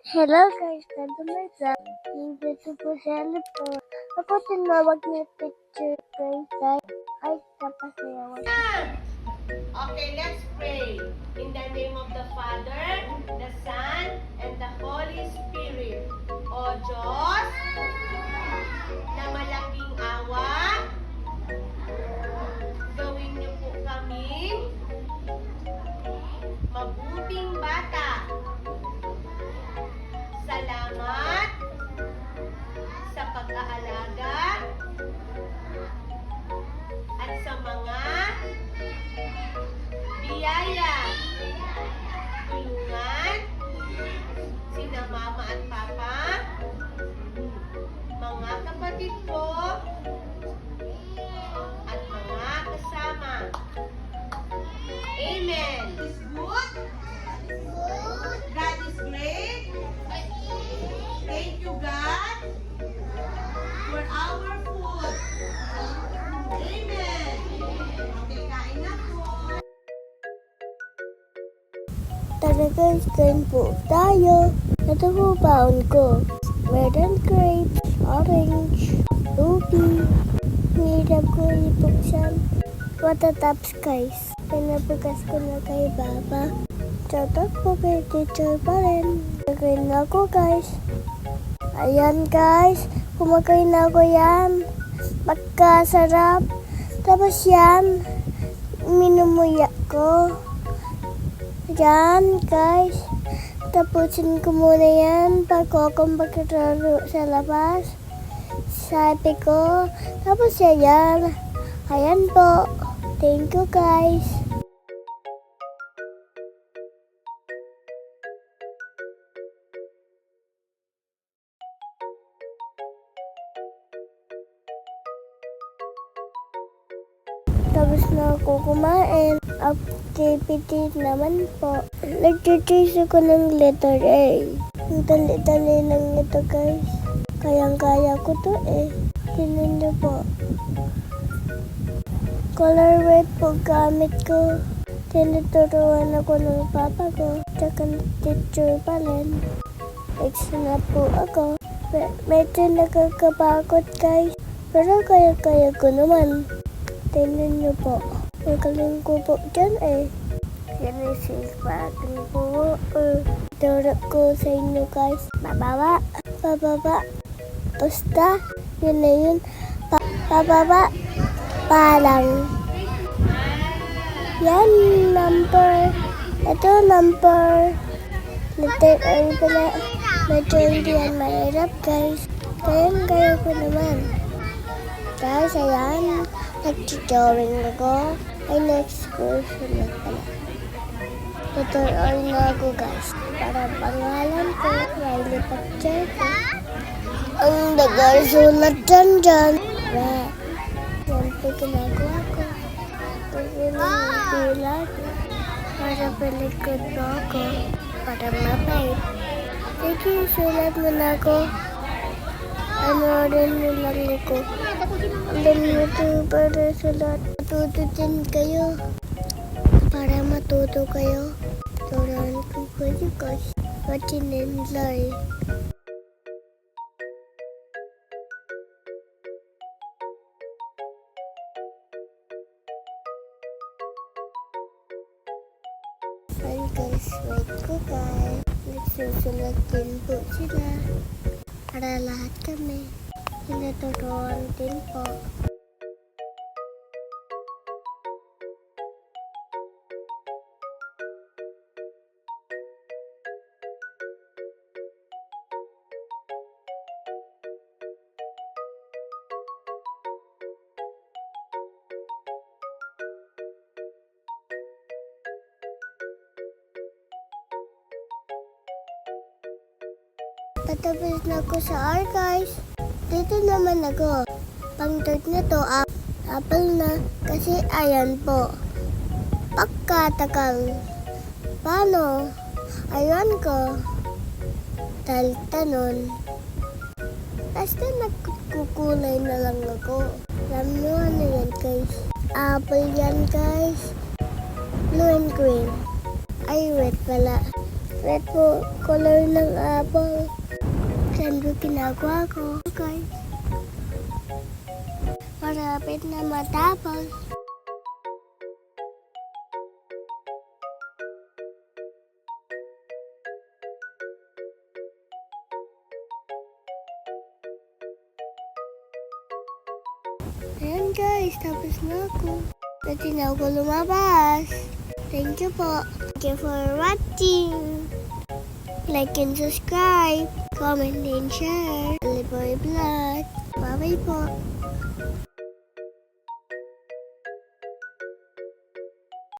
Hello guys, Kadumeza. Hindi ko po celebrate. Ako tinawag na picture guys. Ay, napasayawan. Okay, let's pray. In the name of the Father, the Son, and the Holy Spirit. O Diyos, na malaking awa, gawin niyo po kami mabuting bata. Salamat sa pag-aalaga at sa mga biyaya. Tulungan sina mama at papa, mga kapatid ko, at mga kasama. Amen. Is good? God is great. Thank you, God, for our food. Amen. Okay, kain na po. Tara guys, kain po tayo. Ito po baon ko. Red and grapes, orange, ruby. Hirap ko ipuksan. Matataps guys. Pinabukas ko na kay Baba. Shoutout po kay Teacher pa rin. Kumakain na ako guys. Ayan guys, kumakain na ako yan. Magkasarap. Tapos yan, minumuya ko. Yan guys. Tapusin ko muna yan bago ako maglaro sa labas. Sabi ko, tapos yan. Ayan po. Thank you guys. Tapos na ako kumain. Activity naman po. Nag-chase ako ng letter A. Ang dali-dali lang ito guys. Kayang-kaya ko to eh. Tingnan niyo po. Color red po gamit ko. Tinuturuan ako ng papa ko. Tsaka ng teacher pa rin. Extra na po ako. Medyo nakakapagod guys. Pero kaya-kaya ko naman. Tingnan niyo po. Magaling ko po dyan eh. Yan ay sispatin po. Turo ko sa inyo guys. Bababa. Bababa. Basta. Yun na yun. Bababa. Parang. Yan. Number. Ito number. Letter A pala. Medyo hindi yan mahirap guys. Kayang-kaya ko naman. Guys, ayan. Nag-drawing ako. Ay, next version na pala. Tuturuan na ako guys. Para pangalan ko, Riley Pacheco. Ang nagasulat dyan. Yan po ginagawa ko. Pagbilang para palikod mo ako. Para mabait. Sige, sulat mo na ako. Ano rin nilang ko. Alam mo ito para sulat. Matuto din kayo. Para matuto kayo. Turuan ko kayo guys. Matinenlay. Ayan guys, wait ko guys. Nagsusulat din po sila. Para lahat kami. Tinuturuan din po. Patapos na ako sa R guys. Dito naman ako. Pang third na to, apple na. Kasi ayan po. Pagkatakal. Paano? Ayan ko. Taltanon. Basta nagkukulay na lang ako. Alam nyo ano yan guys. Apple yan guys. Blue and green. Ay wait pala. red po, color ng apple. Saan po ginagawa ko? Okay. Marapit na matapos. Ayan guys, tapos na ako. Pwede na ako lumabas. Thank you po. Thank you for watching. Like and subscribe. Comment and share. Liboy Vlog. Bye-bye po.